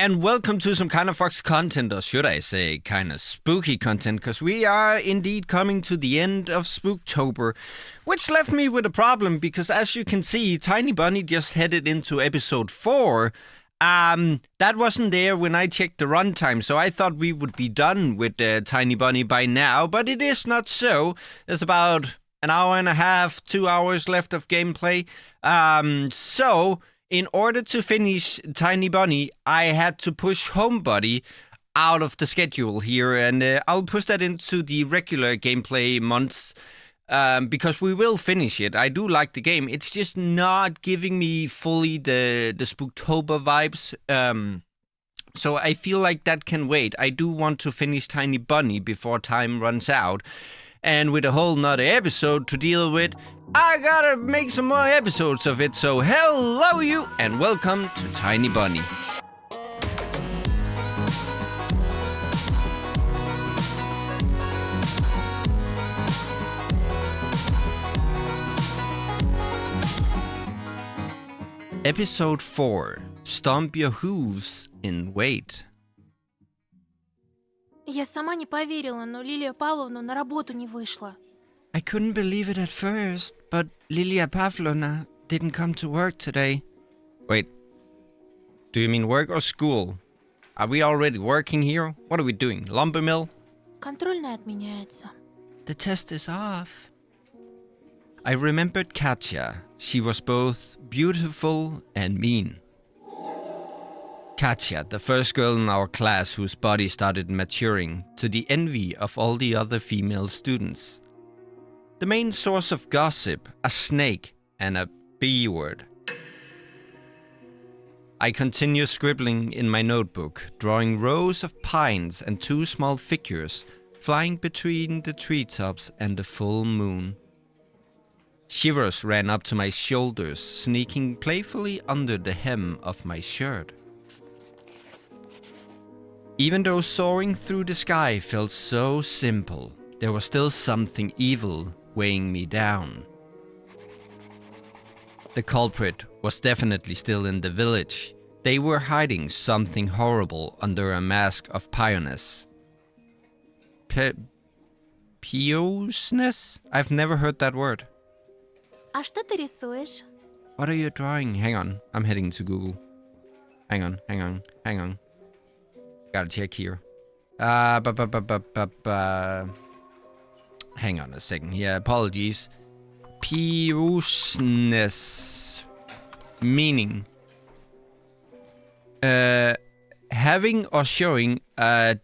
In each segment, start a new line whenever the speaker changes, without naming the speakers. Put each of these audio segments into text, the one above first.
and welcome to some Kind of Fox content, or should I say kind of spooky content, because we are indeed coming to the end of Spooktober, which left me with a problem, because as you can see, Tiny Bunny just headed into episode 4. That wasn't there when I checked the runtime, so I thought we would be done with Tiny Bunny by now, but it is not so. There's about an hour and a half, 2 hours left of gameplay. So in order to finish Tiny Bunny, I had to push Homebody out of the schedule here, and I'll push that into the regular gameplay months, because we will finish it. I do like the game. It's just not giving me fully the Spooktober vibes. So I feel like that can wait. I do want to finish Tiny Bunny before time runs out. And with a whole nother episode to deal with, I gotta make some more episodes of it. So hello you, and welcome to Tiny Bunny. Episode 4. Stomp your hooves in wait.
Я сама не поверила, но Лилия Павловна на работу не вышла.
I couldn't believe it at first, but Lilia Pavlovna didn't come to work today. Wait, do you mean work or school? Are we already working here? What are we doing? Lumber mill?
Контрольная отменяется.
The test is off. I remembered Katya. She was both beautiful and mean. Katya, the first girl in our class whose body started maturing to the envy of all the other female students. The main source of gossip, a snake, and a B word. I continue scribbling in my notebook, drawing rows of pines and 2 small figures flying between the treetops and the full moon. Shivers ran up to my shoulders, sneaking playfully under the hem of my shirt. Even though soaring through the sky felt so simple, there was still something evil weighing me down. The culprit was definitely still in the village. They were hiding something horrible under a mask of piousness. Piousness? I've never heard that word.
А что ты рисуешь?
What are you drawing? Hang on, I'm heading to Google. Hang on. Gotta check here. Hang on a second here. Apologies. Piousness. Meaning. Having or showing a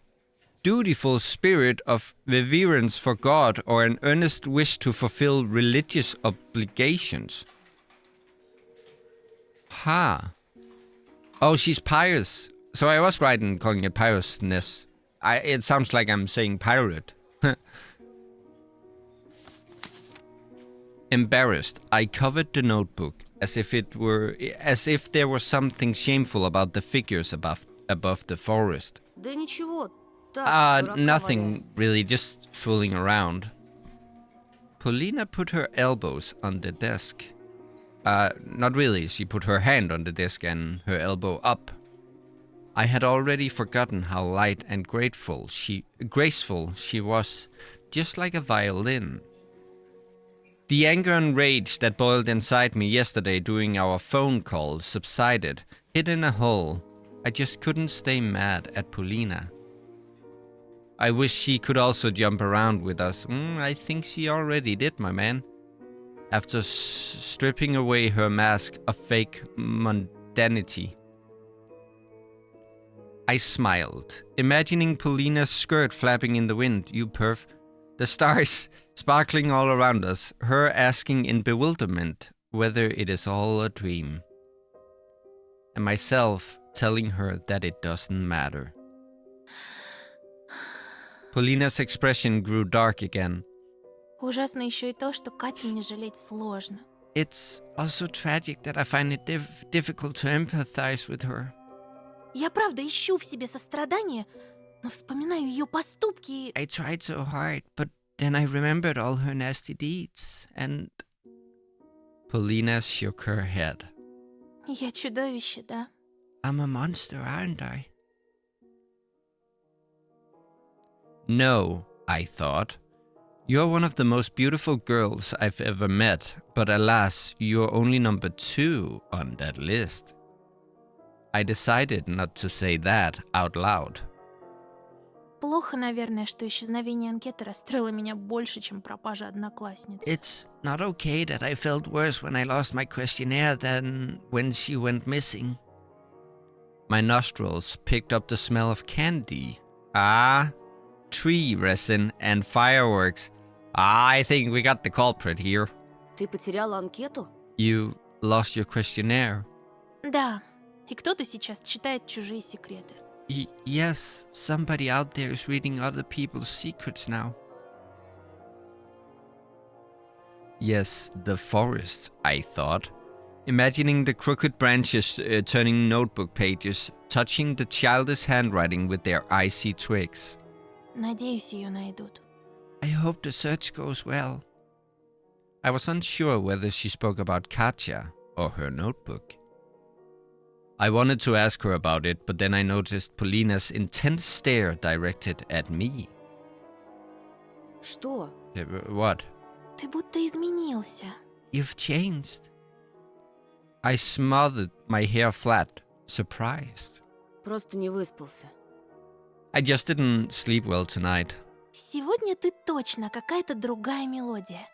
dutiful spirit of reverence for God or an earnest wish to fulfill religious obligations. Oh, she's pious. So I was right in calling it piousness. It sounds like I'm saying pirate. Embarrassed, I covered the notebook as if there was something shameful about the figures above the forest.
Да ничего. Так,
nothing really, just fooling around. Polina put her elbows on the desk. Not really, she put her hand on the desk and her elbow up. I had already forgotten how light and graceful she was, just like a violin. The anger and rage that boiled inside me yesterday during our phone call subsided, hid in a hole. I just couldn't stay mad at Polina. I wish she could also jump around with us. I think she already did, my man. After stripping away her mask of fake mundanity. I smiled, imagining Polina's skirt flapping in the wind, you perv. The stars sparkling all around us, her asking in bewilderment whether it is all a dream. And myself telling her that it doesn't matter. Polina's expression grew dark again.
Ужасно еще и то, что Кате мне жалеть сложно.
It's also tragic that I find it difficult to empathize with her.
Я правда ищу в себе сострадание, но вспоминаю ее поступки и...
I tried so hard, but then I remembered all her nasty deeds, and... Polina shook her head.
Я чудовище, да?
I'm a monster, aren't I? No, I thought. You're one of the most beautiful girls I've ever met, but alas, you're only number 2 on that list. I decided not to say that out loud.
Плохо, наверное, что исчезновение анкеты расстроило меня больше, чем пропажа одноклассницы.
It's not okay that I felt worse when I lost my questionnaire than when she went missing. My nostrils picked up the smell of candy. Tree resin and fireworks. I think we got the culprit here.
Ты потеряла анкету?
You lost your questionnaire.
Да, и кто-то сейчас читает чужие секреты.
Yes, somebody out there is reading other people's secrets now. Yes, the forest, I thought. Imagining the crooked branches turning notebook pages, touching the childish handwriting with their icy twigs.
Надеюсь, ее найдут.
I hope the search goes well. I was unsure whether she spoke about Katja or her notebook. I wanted to ask her about it, but then I noticed Polina's intense stare directed at me.
Что?
What?
Ты будто изменился.
You've changed. I smothered my hair flat, surprised.
Просто не выспался.
I just didn't sleep well tonight.
Сегодня ты точно какая-то другая мелодия.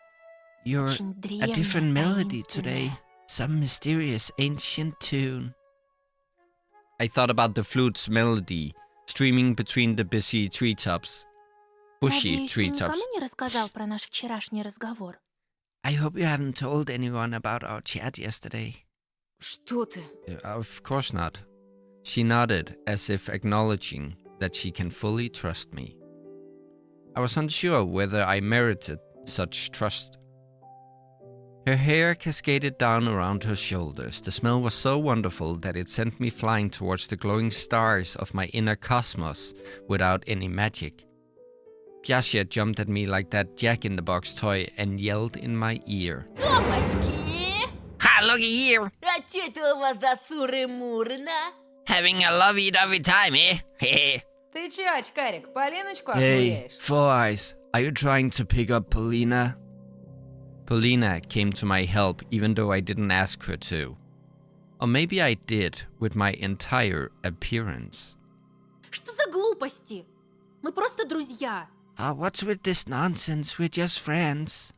You're
Очень
a
древняя,
different melody today.
таинственная.
Some mysterious ancient tune. I thought about the flute's melody, streaming between the bushy treetops. Bushy
Надеюсь, ты
treetops.
никому не рассказал про наш вчерашний разговор.
I hope you haven't told anyone about our chat yesterday.
Что ты?
Of course not. She nodded, as if acknowledging that she can fully trust me. I was unsure whether I merited such trust. Her hair cascaded down around her shoulders. The smell was so wonderful that it sent me flying towards the glowing stars of my inner cosmos without any magic. Piaget jumped at me like that Jack-in-the-Box toy and yelled in my ear.
Опачки!
Ha, looky here!
А чё это у вас за суры-муры-на?
Having a lovey-dovey time, eh? Heh.
Ты че, очкарик, Полиночку
Hey,
охуяешь?
Four Eyes, are you trying to pick up Polina? Polina came to my help even though I didn't ask her to. Or maybe I did with my entire appearance.
Что за глупости? Мы просто друзья.
What's with this nonsense? We're just friends.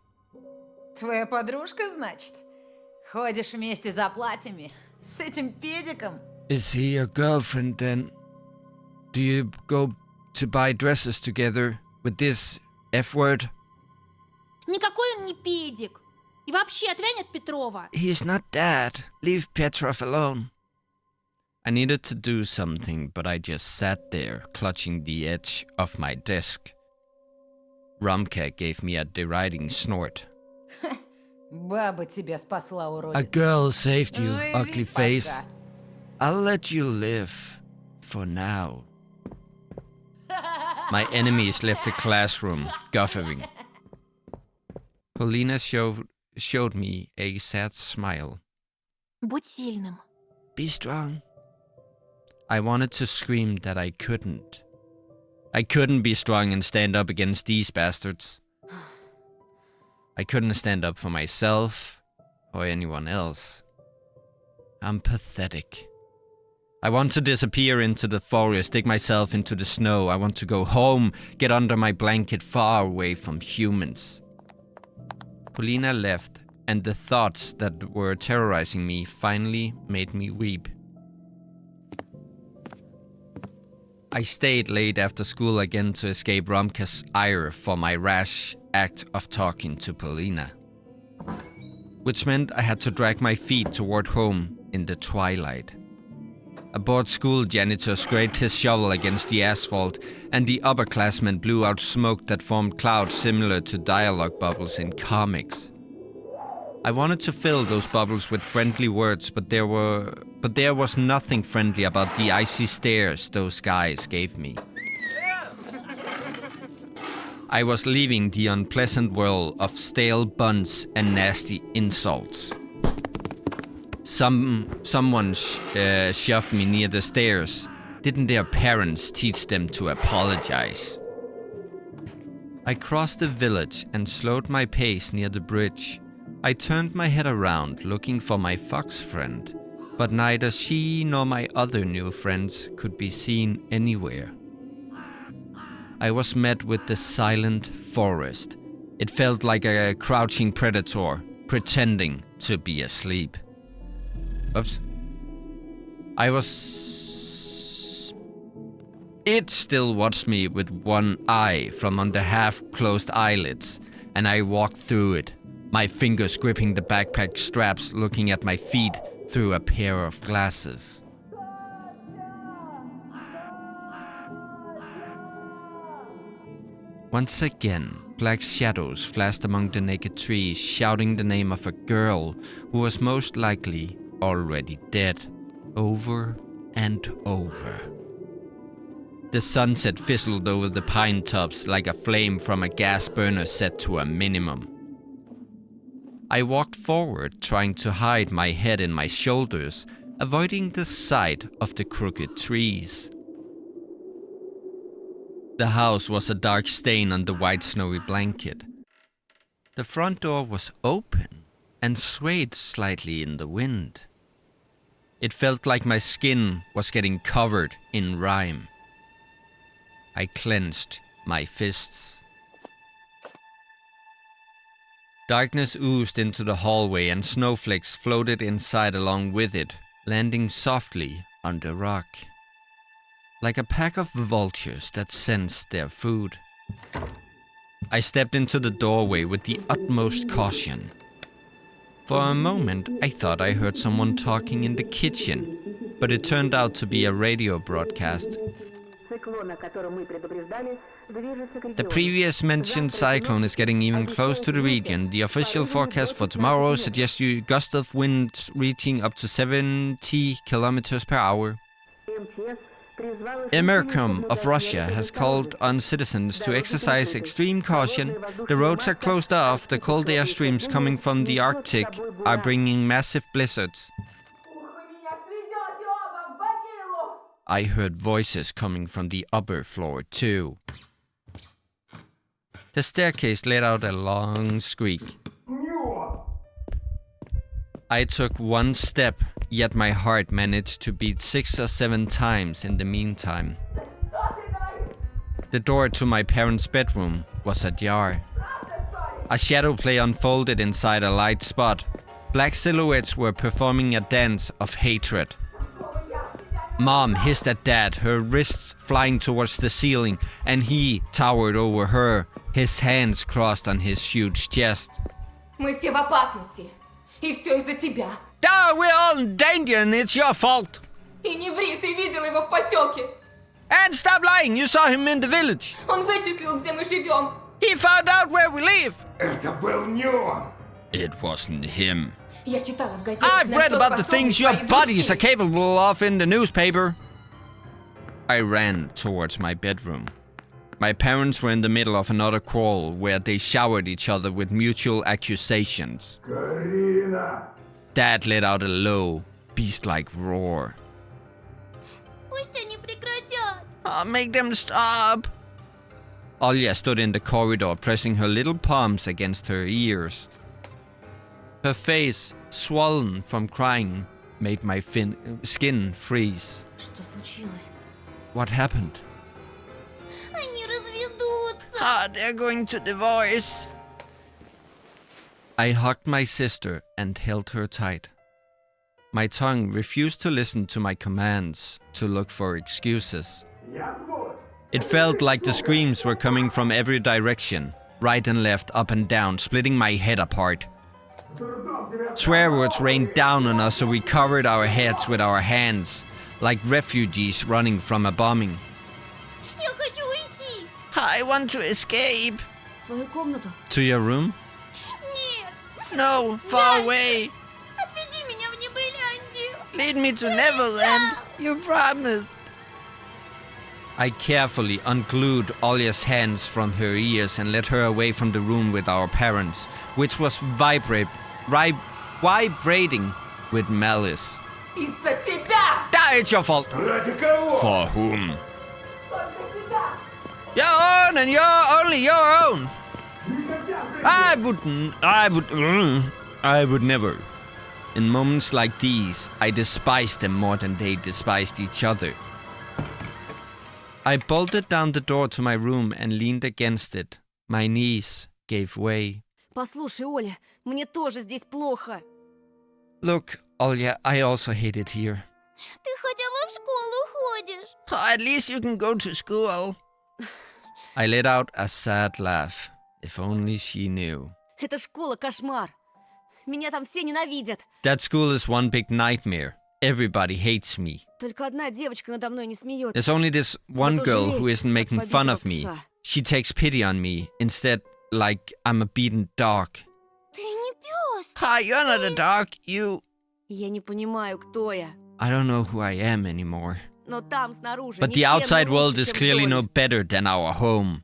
Твоя подружка, значит? Ходишь вместе за платьями? С этим педиком?
Is he your girlfriend then? Do you go to buy dresses together with this F-word?
Никакой он не педик. И вообще, отвянь от Петрова.
He's not that. Leave Petrov alone. I needed to do something, but I just sat there, clutching the edge of my desk. Romka gave me a deriding snort.
Баба тебя спасла, уродец.
A girl saved you,
Живи
ugly face.
пока.
I'll let you live. For now. My enemies left the classroom, guffawing. Polina showed me a sad smile.
Будь сильным.
Be strong. I wanted to scream that I couldn't. I couldn't be strong and stand up against these bastards. I couldn't stand up for myself or anyone else. I'm pathetic. I want to disappear into the forest, dig myself into the snow. I want to go home, get under my blanket far away from humans. Polina left, and the thoughts that were terrorizing me finally made me weep. I stayed late after school again to escape Romka's ire for my rash act of talking to Polina. Which meant I had to drag my feet toward home in the twilight. A bored school janitor scraped his shovel against the asphalt, and the upperclassmen blew out smoke that formed clouds similar to dialogue bubbles in comics. I wanted to fill those bubbles with friendly words, but there was nothing friendly about the icy stares those guys gave me. I was leaving the unpleasant world of stale buns and nasty insults. Someone shoved me near the stairs. Didn't their parents teach them to apologize? I crossed the village and slowed my pace near the bridge. I turned my head around looking for my fox friend, but neither she nor my other new friends could be seen anywhere. I was met with the silent forest. It felt like a crouching predator pretending to be asleep. Oops. It still watched me with one eye from under half-closed eyelids, and I walked through it, my fingers gripping the backpack straps, looking at my feet through a pair of glasses. Once again, black shadows flashed among the naked trees, shouting the name of a girl who was most likely already dead, over and over. The sunset fizzled over the pine tops like a flame from a gas burner set to a minimum. I walked forward, trying to hide my head in my shoulders, avoiding the sight of the crooked trees. The house was a dark stain on the white snowy blanket. The front door was open and swayed slightly in the wind. It felt like my skin was getting covered in rime. I clenched my fists. Darkness oozed into the hallway and snowflakes floated inside along with it, landing softly on the rock. Like a pack of vultures that sensed their food. I stepped into the doorway with the utmost caution. For a moment, I thought I heard someone talking in the kitchen, but it turned out to be a radio broadcast. The previous mentioned cyclone is getting even close to the region. The official forecast for tomorrow suggests gusts of winds reaching up to 70 kilometers per hour. Emercom of Russia has called on citizens to exercise extreme caution. The roads are closed off. The cold air streams coming from the Arctic are bringing massive blizzards. I heard voices coming from the upper floor too. The staircase let out a long squeak. I took one step, yet my heart managed to beat 6 or 7 times in the meantime. The door to my parents' bedroom was ajar. A shadow play unfolded inside a light spot. Black silhouettes were performing a dance of hatred. Mom hissed at Dad, her wrists flying towards the ceiling, and he towered over her, his hands crossed on his huge chest.
Мы все в опасности. И все из-за тебя.
Duh, we're all in danger and it's your fault.
И не ври, ты видел его в поселке.
And stop lying, you saw him in the village.
Он вычислил, где мы живем.
He found out where we live.
Это был не он.
It wasn't him.
Я читала в газете,
I've read about the things your buddies are capable of in the newspaper. I ran towards my bedroom. My parents were in the middle of another quarrel where they showered each other with mutual accusations.
Карина!
Dad let out a low, beast-like roar.
Пусть они прекратят.
Oh, make them stop. Olya stood in the corridor, pressing her little palms against her ears. Her face, swollen from crying, made my skin freeze.
Что случилось?
What happened?
Они разведутся.
Ah, they're going to divorce. I hugged my sister and held her tight. My tongue refused to listen to my commands, to look for excuses. It felt like the screams were coming from every direction, right and left, up and down, splitting my head apart. Swear words rained down on us, so we covered our heads with our hands, like refugees running from a bombing.
Я хочу уйти.
I want to escape.
В свою комнату.
To your room?
Нет.
No, far away.
Отведи меня в Небыляндию.
Lead me to Neverland. You promised. I carefully unglued Olya's hands from her ears and led her away from the room with our parents, which was vibrating with malice.
Из-за тебя!
It's your fault.
Ради кого?
For whom?
Только тебя!
You're own and you're only your own. I would never. In moments like these, I despise them more than they despised each other. I bolted down the door to my room and leaned against it. My knees gave way.
Послушай, Оля, мне тоже здесь плохо.
Look, Olya, I also hate it here.
Ты хотя бы в школу ходишь.
At least you can go to school. I let out a sad laugh. If only she knew.
Эта школа кошмар. Меня там все ненавидят.
That school is one big nightmare. Everybody hates me.
Только одна девочка надо мной не смеется.
There's only this one girl who isn't making fun of me. She takes pity on me, instead like I'm a beaten dog.
Ты не пес.
Hi, you're not a dog, you...
Я не понимаю, кто я.
I don't know who I am anymore.
Но там, снаружи,
But the
ничем не
outside world
лучше,
is
чем в
clearly
доме.
no better than our home.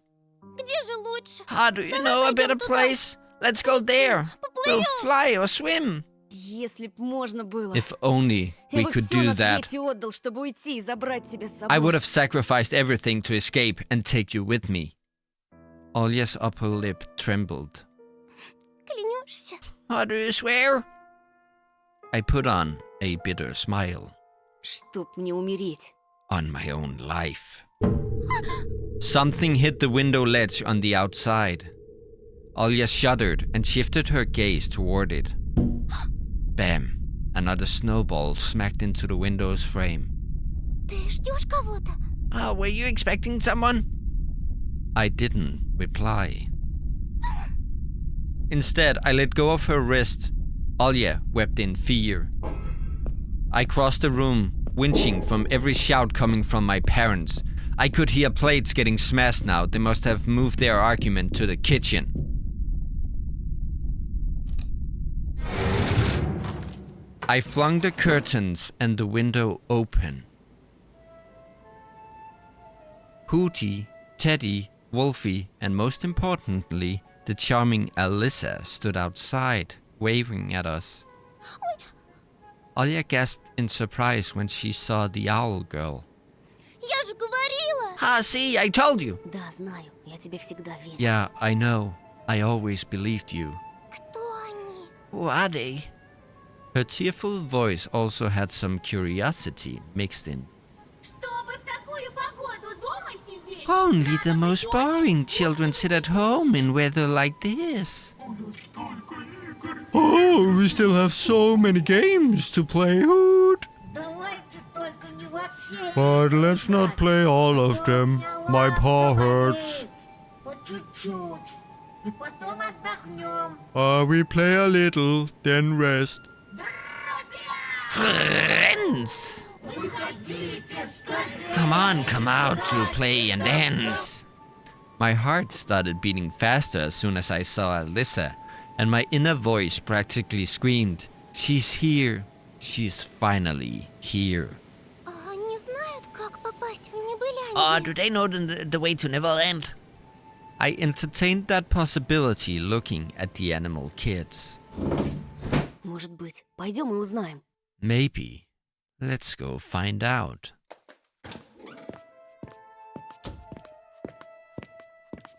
Где же лучше?
Do you know a better place? Let's go there. We'll fly or swim.
Если б можно было.
If only
Я
we
бы
could
всё
do
на
that.
свете отдал, чтобы уйти и забрать тебя с собой.
I would have sacrificed everything to escape and take you with me. Olya's upper lip trembled.
Клянешься?
Do you swear? I put on a bitter smile.
Чтоб мне умереть.
On my own life. Something hit the window ledge on the outside. Olya shuddered and shifted her gaze toward it. Bam! Another snowball smacked into the window's frame.
Ты ждешь кого-то?
Were you expecting someone? I didn't reply. Instead, I let go of her wrist. Olya wept in fear. I crossed the room, winching from every shout coming from my parents. I could hear plates getting smashed now. They must have moved their argument to the kitchen. I flung the curtains and the window open. Hootie, Teddy, Wolfie, and most importantly, the charming Alyssa stood outside, waving at us. Olya gasped in surprise when she saw the owl girl.
Я же говорила.
See, I told you.
Да, знаю. Я тебе всегда верю.
Yeah, I know. I always believed you.
Кто они?
Who are they? Her tearful voice also had some curiosity mixed in.
Чтобы в такую погоду дома сидеть.
Only the most boring children sit at home in weather like this. Oh, we still have so many games to play, Hoot.
Давайте только не во все.
But let's not play all of them. My paw hurts.
По чуть-чуть. И потом отдохнем.
We play a little, then rest. Friends! Come on, come out to play and dance. My heart started beating faster as soon as I saw Alyssa, and my inner voice practically screamed, "She's here. She's finally here."
Они знают, как попасть в Небыляндию?
Do they know the way to Neverland? I entertained that possibility looking at the animal kids.
Может быть, пойдем и узнаем.
Maybe. Let's go find out.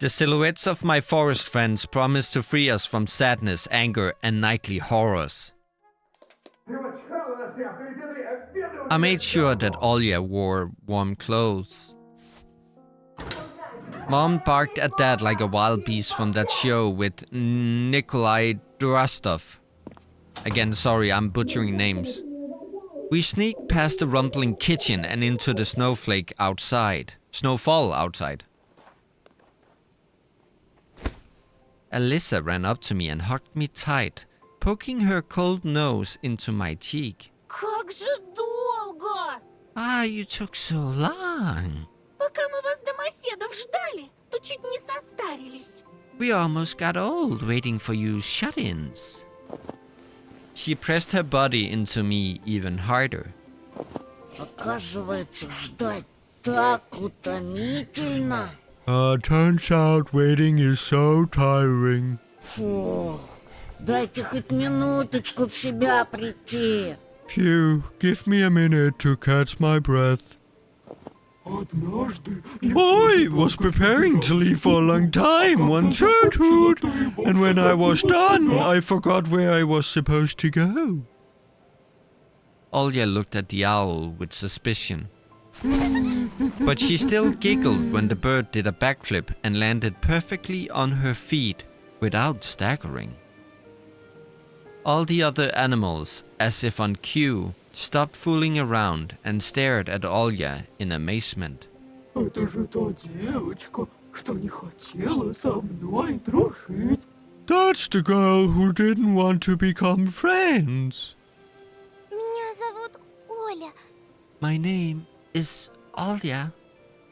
The silhouettes of my forest friends promised to free us from sadness, anger, and nightly horrors. I made sure that Olya wore warm clothes. Mom barked at Dad like a wild beast from that show with Nikolai Drostov. Again, sorry, I'm butchering names. We sneaked past the rumbling kitchen and into the snowfall outside. Alyssa ran up to me and hugged me tight, poking her cold nose into my cheek.
Как же долго!
You took so long.
Пока мы вас, домоседов, ждали, то чуть не состарились.
We almost got old waiting for you shut-ins. She pressed her body into me even harder.
Оказывается, ждать так утомительно.
Turns out waiting is so tiring.
Фу, дайте хоть минуточку в себя прийти.
Phew, give me a minute to catch my breath. I was preparing to leave for a long time, one toot toot, and when I was done, I forgot where I was supposed to go. Olya looked at the owl with suspicion. But she still giggled when the bird did a backflip and landed perfectly on her feet without staggering. All the other animals, as if on cue, stopped fooling around and stared at Olya in amazement.
Это же та девочка, что не хотела со мной дружить.
That's the girl who didn't want to become friends.
Меня зовут Оля.
My name is Olya.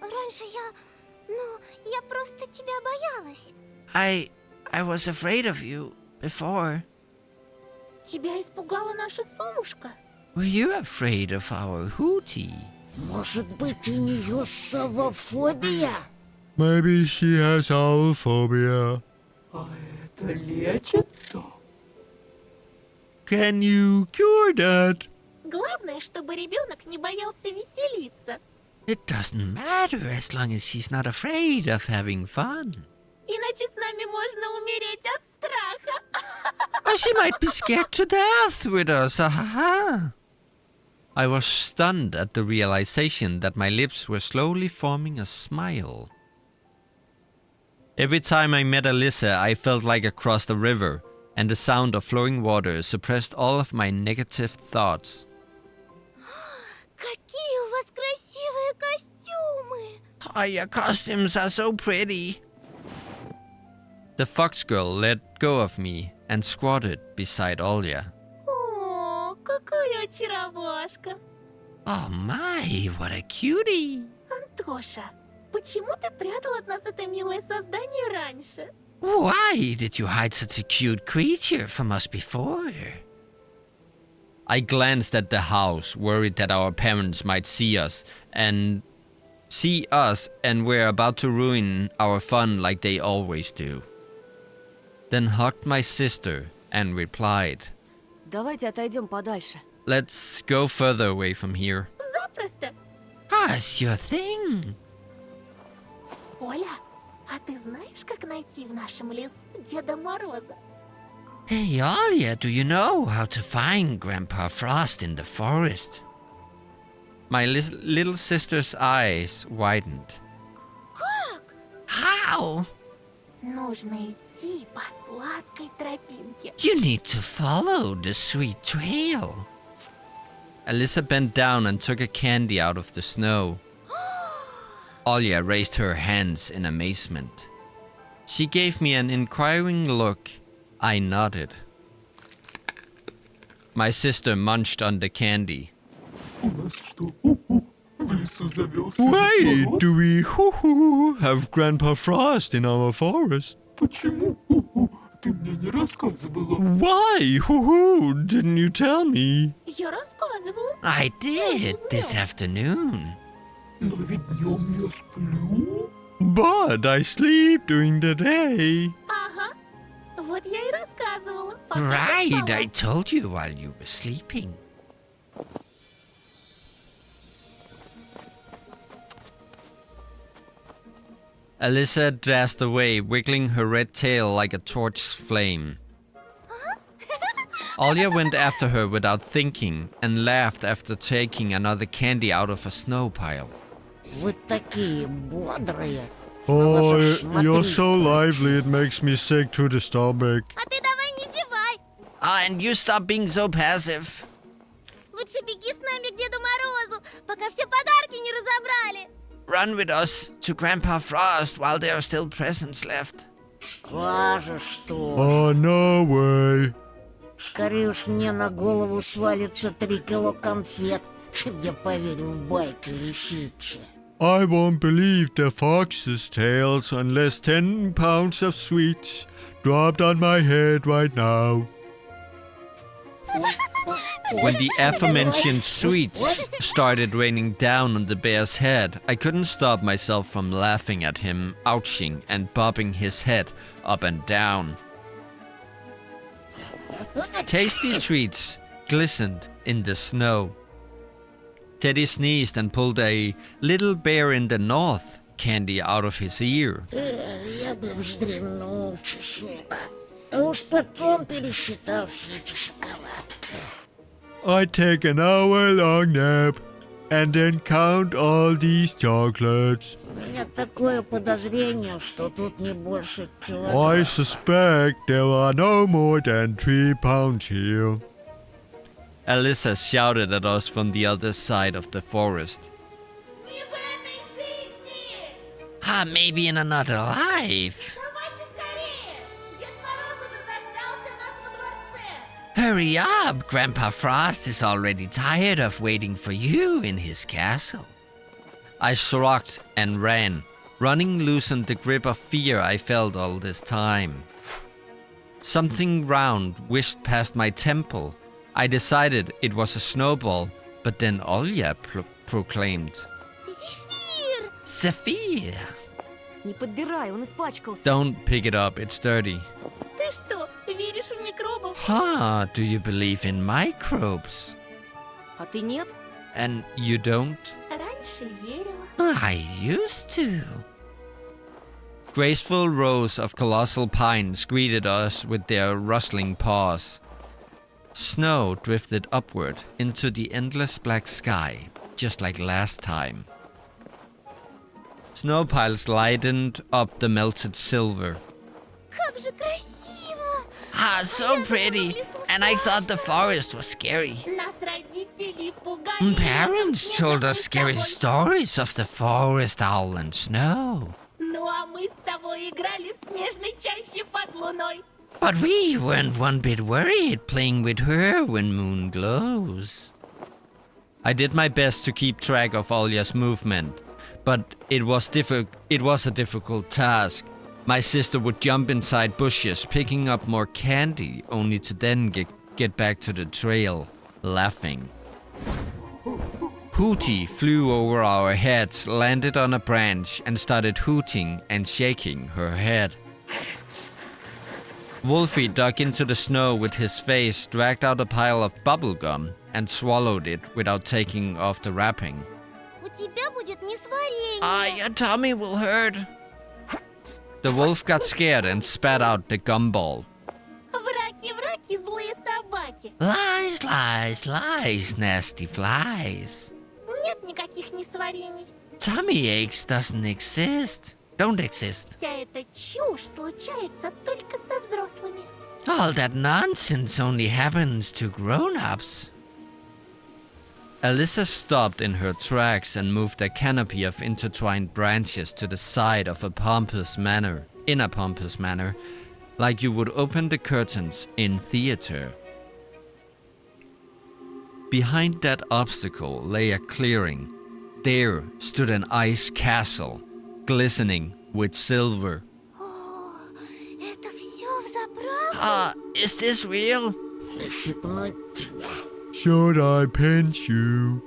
Раньше я просто тебя боялась.
I was afraid of you before.
Тебя испугала наша совушка?
Were you afraid of our hootie?
Может быть, у нее совофобия?
Maybe she has owl phobia.
А это лечится?
Can you cure that?
Главное, чтобы ребенок не боялся веселиться.
It doesn't matter as long as she's not afraid of having fun.
Иначе с нами можно умереть от страха.
Or she might be scared to death with us. I was stunned at the realization that my lips were slowly forming a smile. Every time I met Alyssa, I felt like across the river, and the sound of flowing water suppressed all of my negative thoughts.
Какие у вас красивые костюмы!
Oh, your costumes are so pretty. The fox girl let go of me and squatted beside Olya.
О, какая очаровашка!
Oh my, what a cutie!
Антоша, почему ты прятал от нас это милое создание раньше?
Why did you hide such a cute creature from us before? I glanced at the house, worried that our parents might see us and we're about to ruin our fun like they always do. Then hugged my sister and replied,
Давайте отойдем подальше.
Let's go further away from here.
Запросто!
It's your thing.
Оля, а ты знаешь, как найти в нашем лесу Деда Мороза?
Hey, Olya, do you know how to find Grandpa Frost in the forest? My little sister's eyes widened.
Как?
How?
Нужно идти по сладкой тропинке.
You need to follow the sweet trail. Alyssa bent down and took a candy out of the snow. Olya raised her hands in amazement. She gave me an inquiring look. I nodded. My sister munched on the candy.
У нас что, в лесу завелся
Why
Дед Мороз?
do we have Grandpa Frost in our forest?
Почему? Ты мне не рассказывала.
Why? Didn't you tell me?
Я рассказывала.
I did this afternoon.
Но ведь днем я сплю.
But I sleep during the day.
Ага. Вот я и рассказывала. пока ты
Right,
спала.
I told you while you were sleeping. Alyssa danced away, wiggling her red tail like a torch's flame. Olya went after her without thinking and laughed after taking another candy out of a snow pile.
Вы такие бодрые.
Oh,
you're
so lively, it makes me sick to the stomach.
А ты давай не зевай.
And you stop being so passive.
Лучше беги с нами к Деду Морозу, пока все подарки не разобрали.
Run with us to Grandpa Frost while there are still presents left.
Скажешь, что...
Oh, no way.
Скорее уж мне на голову свалится 3 кило конфет, чем я поверю в байки лисицы.
I won't believe the fox's tales unless 10 pounds of sweets dropped on my head right now. When the aforementioned sweets started raining down on the bear's head, I couldn't stop myself from laughing at him, ouching and bobbing his head up and down. Tasty treats glistened in the snow. Teddy sneezed and pulled a Little Bear in the North candy out of his ear.
Я бы вздремнул часок, а уж потом пересчитал все эти шоколадки.
I'd take an hour-long nap and then count all these chocolates.
У меня такое подозрение, что тут не больше
I
килограмма.
suspect there are no more than 3 pounds here. Alyssa shouted at us from the other side of the forest.
Не в этой жизни!
Maybe in another life.
Давайте скорее! Дед Мороз уже заждался нас во дворце!
Hurry up! Grandpa Frost is already tired of waiting for you in his castle. I shrugged and ran. Running loosened the grip of fear I felt all this time. Something round whisked past my temple. I decided it was a snowball, but then Olya proclaimed,
Зефир!
Zephyr!
Не подбирай, он испачкался.
Don't pick it up, it's dirty.
Ты что, веришь в микробов?
Do you believe in microbes?
А ты нет?
And you don't?
Раньше верила.
I used to. Graceful rows of colossal pines greeted us with their rustling paws. Snow drifted upward into the endless black sky, just like last time. Snow piles lightened up the melted silver.
Как же красиво!
So pretty! And I thought the forest was scary.
Нас родители пугали.
Parents told us scary stories of the forest, owl, and snow.
Ну а мы с собой играли в снежной чаще под луной.
But we weren't one bit worried playing with her when moon glows. I did my best to keep track of Olya's movement, but it was a difficult task. My sister would jump inside bushes, picking up more candy, only to then get back to the trail, laughing. Hooty flew over our heads, landed on a branch, and started hooting and shaking her head. Wolfie dug into the snow with his face, dragged out a pile of bubble gum, and swallowed it without taking off the wrapping.
У тебя будет несварение.
Your tummy will hurt. The wolf got scared and spat out the gumball.
Враки, злые собаки.
Lies, lies, lies, nasty flies.
Нет никаких несварений.
Tummy aches don't exist.
Вся эта чушь случается только со взрослыми.
All that nonsense only happens to grown-ups. Alyssa stopped in her tracks and moved a canopy of intertwined branches to the side of in a pompous manner, like you would open the curtains in theater. Behind that obstacle lay a clearing. There stood an ice castle, glistening with silver.
О, это все взаправду?
Is this real?
Защипнуть тебя.
Should I pinch you?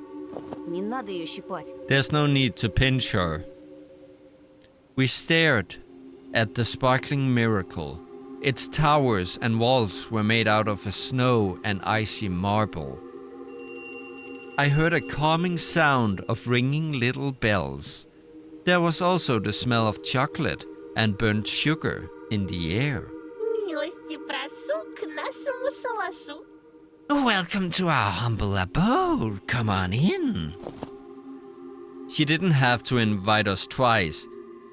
Не надо ее щипать.
There's no need to pinch her. We stared at the sparkling miracle. Its towers and walls were made out of a snow and icy marble. I heard a calming sound of ringing little bells. There was also the smell of chocolate and burnt sugar in the air.
Милости прошу к нашему шалашу.
Welcome to our humble abode. Come on in. She didn't have to invite us twice.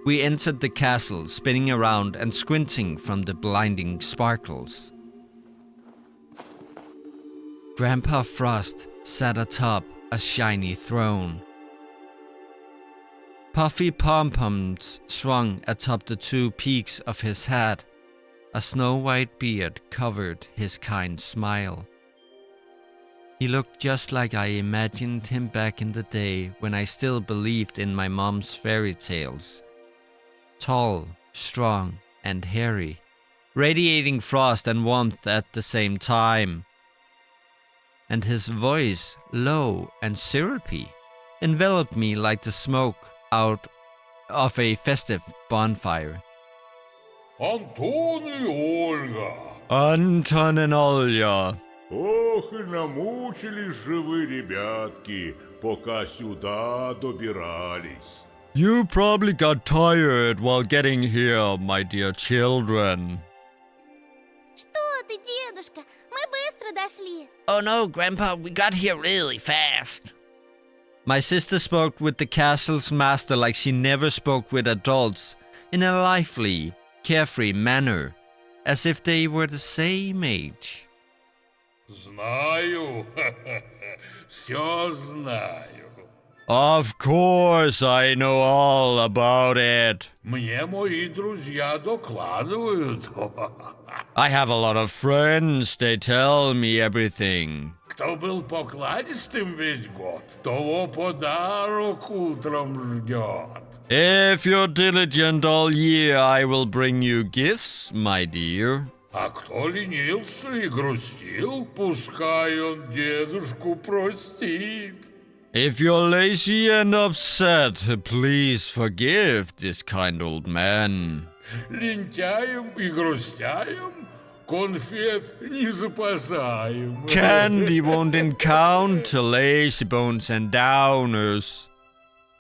We entered the castle, spinning around and squinting from the blinding sparkles. Grandpa Frost sat atop a shiny throne. Puffy pom-poms swung atop the two peaks of his hat. A snow-white beard covered his kind smile. He looked just like I imagined him back in the day when I still believed in my mom's fairy tales. Tall, strong, and hairy, radiating frost and warmth at the same time. And his voice, low and syrupy, enveloped me like the smoke out of a festive bonfire.
Антон и Ольга.
Anton and Olya.
Ох, и намучились же вы, ребятки, пока сюда добирались.
You probably got tired while getting here, my dear children.
Что ты, дедушка? Мы быстро дошли.
Oh no, Grandpa, we got here really fast. My sister spoke with the castle's master like she never spoke with adults, in a lively, carefree manner, as if they were the same age.
Знаю, все знаю.
Of course, I know all about it.
Мне мои друзья докладывают.
I have a lot of friends, they tell me everything.
Кто был покладистым весь год, того подарок утром ждет.
If you're diligent all year, I will bring you gifts, my dear.
А кто ленился и грустил, пускай он дедушку простит.
If you're lazy and upset, please forgive this kind old man.
Лентяем и грустяем конфет не запасаем.
Candy won't encounter lazybones and downers.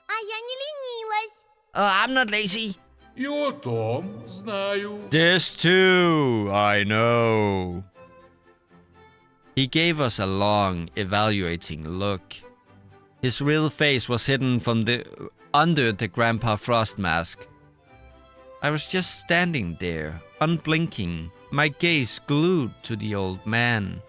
А я не ленилась.
I'm not lazy.
И о том знаю.
This too, I know. He gave us a long, evaluating look. His real face was hidden from under the Grandpa Frost mask. I was just standing there, unblinking, my gaze glued to the old man.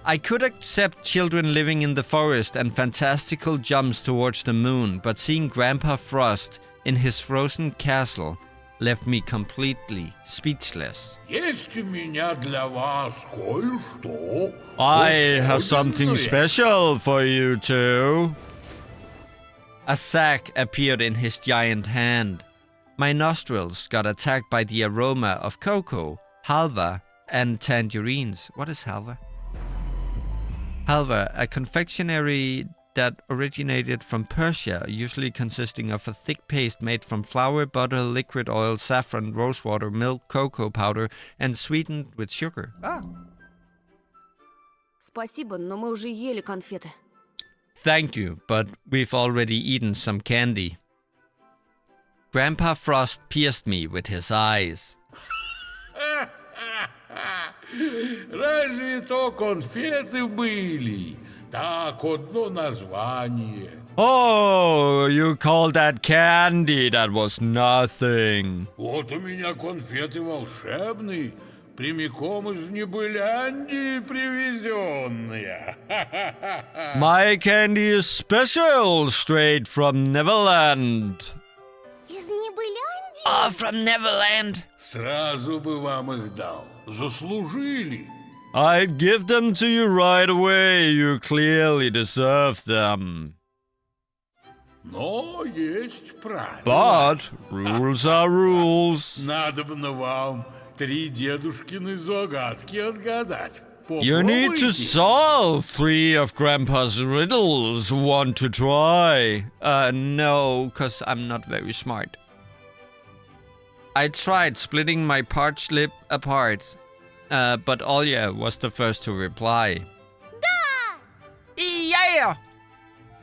I could accept children living in the forest and fantastical jumps towards the moon, but seeing Grandpa Frost in his frozen castle left me completely speechless.
Есть у меня для вас кое-что.
I have something
особенное.
special for you too. A sack appeared in his giant hand. My nostrils got attacked by the aroma of cocoa, halva, and tangerines. What is halva? Halva, a confectionery that originated from Persia, usually consisting of a thick paste made from flour, butter, liquid oil, saffron, rosewater, milk, cocoa powder, and sweetened with sugar. Ah.
Спасибо, но мы уже ели конфеты.
Thank you, but we've already eaten some candy. Grandpa Frost pierced me with his eyes.
Разве то конфеты были? Так, одно название.
Oh, you call that candy? That was nothing.
Вот у меня конфеты волшебные, прямиком из Небыляндии привезенные.
My candy is special, straight from Neverland.
Из Небыляндии?
Oh, from Neverland.
Сразу бы вам их дал. Заслужили.
I'd give them to you right away. You clearly deserve them.
Но есть правила.
But rules are rules.
Надобно вам 3 дедушкины загадки отгадать.
You need to
Попробуйте.
solve 3 of Grandpa's riddles. Want to try? No, because I'm not very smart. I tried splitting my parched lip apart, but Olya was the first to reply.
Да!
Yeah!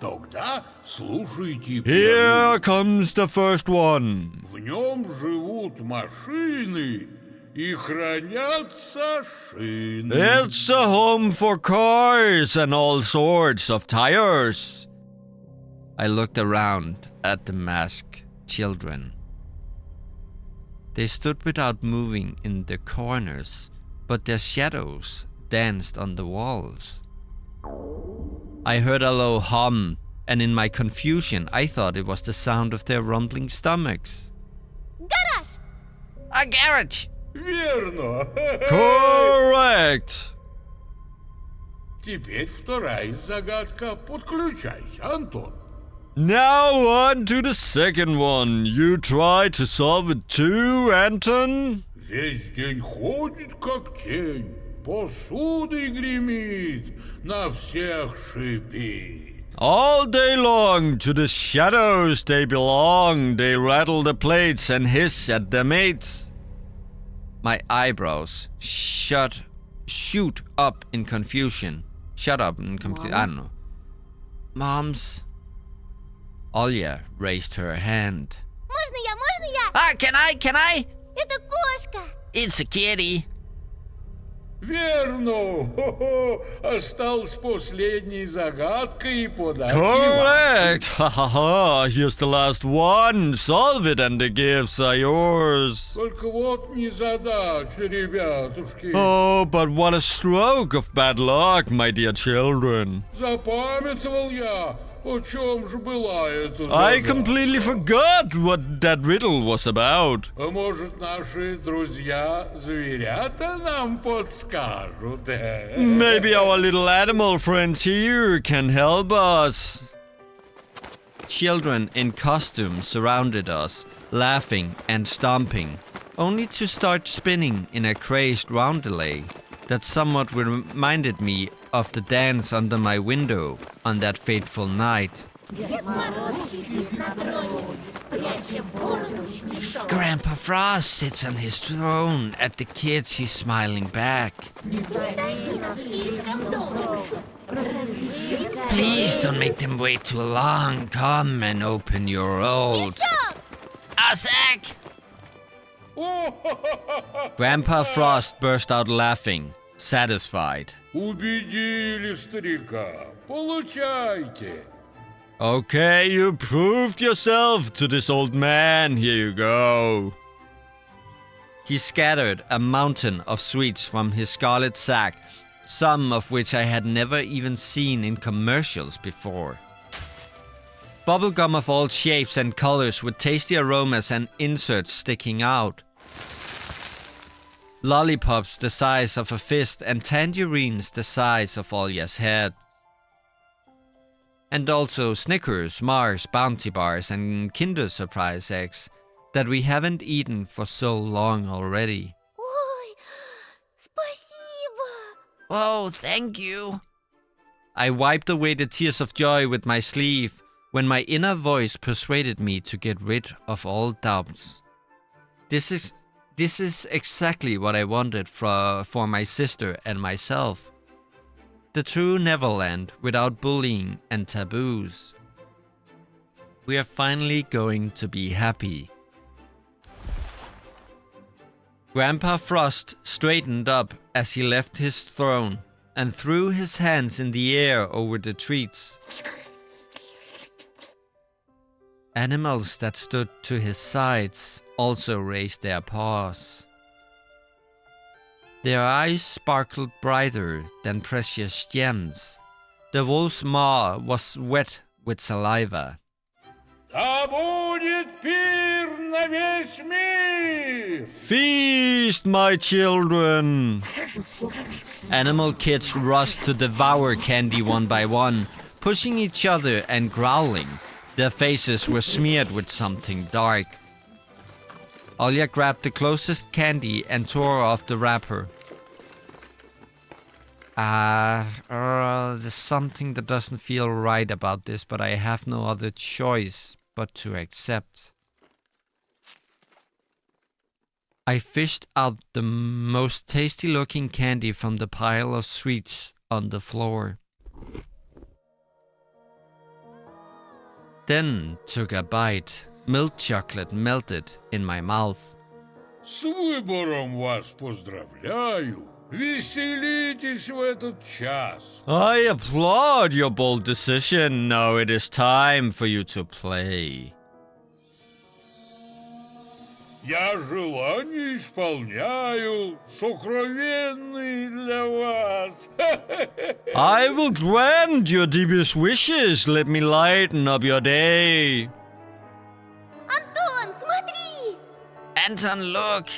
Тогда слушайте
Here
первый.
comes the first one.
В нем живут машины и хранятся шины.
It's a home for cars and all sorts of tires. I looked around at the masked children. They stood without moving in the corners, but their shadows danced on the walls. I heard a low hum, and in my confusion, I thought it was the sound of their rumbling stomachs.
Гараж!
A garage!
Верно.
Correct!
Теперь вторая загадка. Подключайся, Антон.
Now on to the second one. You try to solve it too, Anton?
Весь день ходит, как тень, посудой гремит, на всех шипит.
All day long to the shadows they belong. They rattle the plates and hiss at their mates. My eyebrows shoot up in confusion. Shut up in confusion. I don't know. Moms. Olya raised her hand.
Можно я?
Ah, can I?
Это кошка.
It's a kitty.
Верно! Хо-хо! Осталась последней загадкой и подать.
Correct! Ha ha ha! Here's the last one. Solve it and the gifts are yours.
Только вот незадача, ребятушки.
Oh, but what a stroke of bad luck, my dear children.
Запамятовал я, о чем же была эта загадка.
I completely forgot what that riddle was about.
А может, наши друзья-зверята нам подскажут?
Maybe our little animal friends here can help us. Children in costumes surrounded us, laughing and stomping, only to start spinning in a crazed roundelay that somewhat reminded me of the dance under my window on that fateful night. Grandpa Frost sits on his throne. At the kids, he's smiling back. Please don't make them wait too long. Come and open your old... Isaac! Grandpa Frost burst out laughing, satisfied.
Убедили старика. Получайте.
Okay, you proved yourself to this old man. Here you go. He scattered a mountain of sweets from his scarlet sack, some of which I had never even seen in commercials before. Bubblegum of all shapes and colors with tasty aromas and inserts sticking out. Lollipops the size of a fist and tangerines the size of Olya's head. And also Snickers, Mars, Bounty Bars and Kinder Surprise eggs that we haven't eaten for so long already.
Ой, спасибо.
Oh, thank you. I wiped away the tears of joy with my sleeve when my inner voice persuaded me to get rid of all doubts. This is exactly what I wanted for my sister and myself. The true Neverland without bullying and taboos. We are finally going to be happy. Grandpa Frost straightened up as he left his throne and threw his hands in the air over the treats. Animals that stood to his sides also raised their paws. Their eyes sparkled brighter than precious gems. The wolf's maw was wet with saliva.
Да будет пир на весь мир!
Feast, my children! Animal kids rushed to devour candy one by one, pushing each other and growling. Their faces were smeared with something dark. Olya grabbed the closest candy and tore off the wrapper. There's something that doesn't feel right about this, but I have no other choice but to accept. I fished out the most tasty-looking candy from the pile of sweets on the floor. Then took a bite. Milk chocolate melted in my mouth.
С выбором вас поздравляю. Веселитесь в этот час.
I applaud your bold decision. Now it is time for you to play.
Я желание исполняю, сокровенный для вас.
I will grant your deepest wishes. Let me lighten up your day.
Антон, смотри!
Anton, look!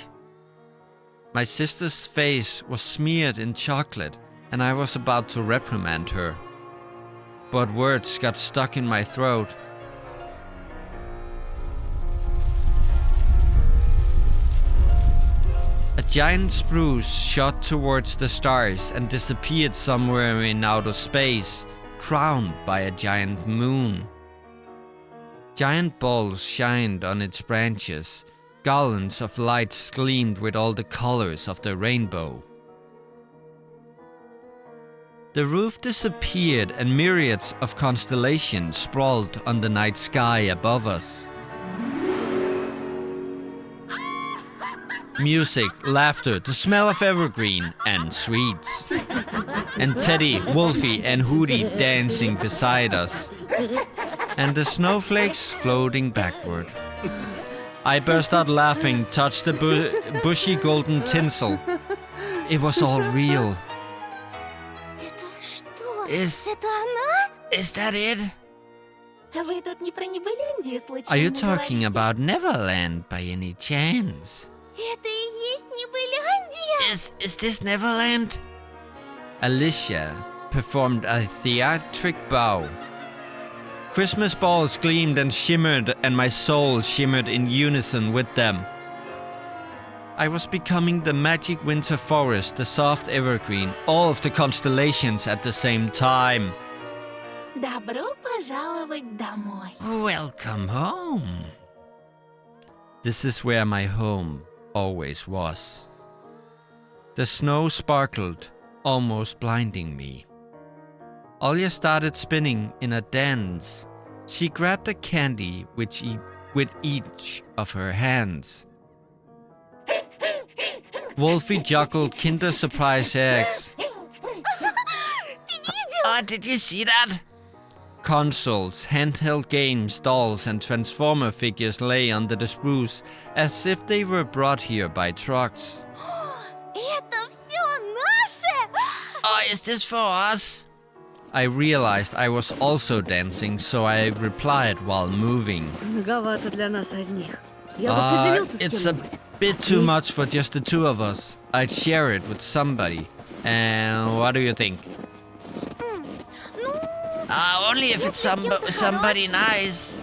My sister's face was smeared in chocolate, and I was about to reprimand her. But words got stuck in my throat. A giant spruce shot towards the stars and disappeared somewhere in outer space, crowned by a giant moon. Giant balls shined on its branches, Garlands of lights gleamed with all the colors of the rainbow. The roof disappeared and myriads of constellations sprawled on the night sky above us. Music, laughter, the smell of evergreen and sweets. And Teddy, Wolfie and Hootie dancing beside us. And the snowflakes floating backward. I burst out laughing, touched the bushy golden tinsel. It was all real.
Это что?
Is
Это она?
that it?
Вы тут не про Небылендию случайно
Are you
не
talking
говорите?
about Neverland by any chance?
Это и есть Небылендия?
Is this Neverland? Alicia performed a theatric bow. Christmas balls gleamed and shimmered, and my soul shimmered in unison with them. I was becoming the magic winter forest, the soft evergreen, all of the constellations at the same time.
Добро пожаловать домой.
Welcome home. This is where my home always was. The snow sparkled, almost blinding me. Olya started spinning in a dance. She grabbed a candy with each of her hands. Wolfie juggled Kinder Surprise eggs. Oh, did you see that? Consoles, handheld games, dolls, and Transformer figures lay under the spruce as if they were brought here by trucks.
Это все наше!
Oh, is this for us? I realized I was also dancing, so I replied while moving.
Многовато для нас одних. Я бы поделился с
It's a
кем-нибудь.
bit too much for just the two of us. I'd share it with somebody. And what do you think? Only if it's somebody nice.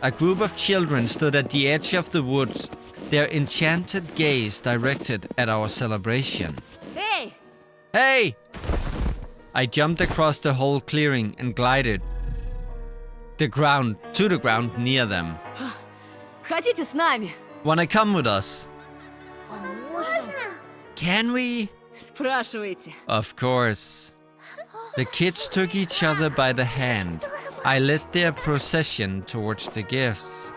A group of children stood at the edge of the woods, their enchanted gaze directed at our celebration.
Эй!
Hey! I jumped across the whole clearing and glided to the ground near them.
Хотите с нами?
Wanna come with us? Can we?
Спрашивайте.
Of course. The kids took each other by the hand. I led their procession towards the gifts.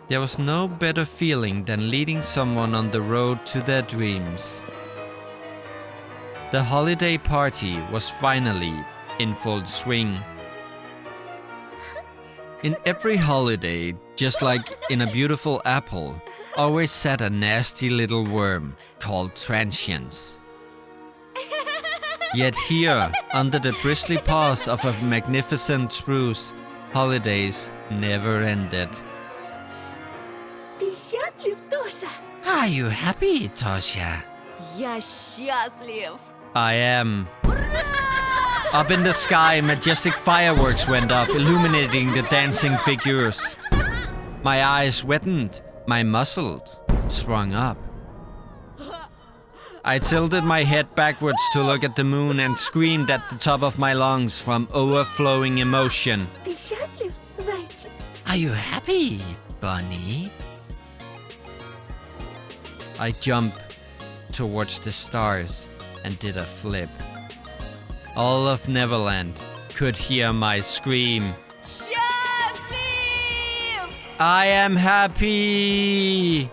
There was no better feeling than leading someone on the road to their dreams. The holiday party was finally in full swing. In every holiday, just like in a beautiful apple, always sat a nasty little worm called transience. Yet here, under the bristly paws of a magnificent spruce, holidays never ended.
Ты счастлив, Тоша?
Are you happy, Tosha?
Я счастлив.
I am. Up in the sky, majestic fireworks went off, illuminating the dancing figures. My eyes wetted, my muscles sprung up. I tilted my head backwards to look at the moon and screamed at the top of my lungs from overflowing emotion.
Ты счастлив, зайчик?
Are you happy, Bunny? I jumped towards the stars and did a flip. All of Neverland could hear my scream.
Счастлив!
I am happy!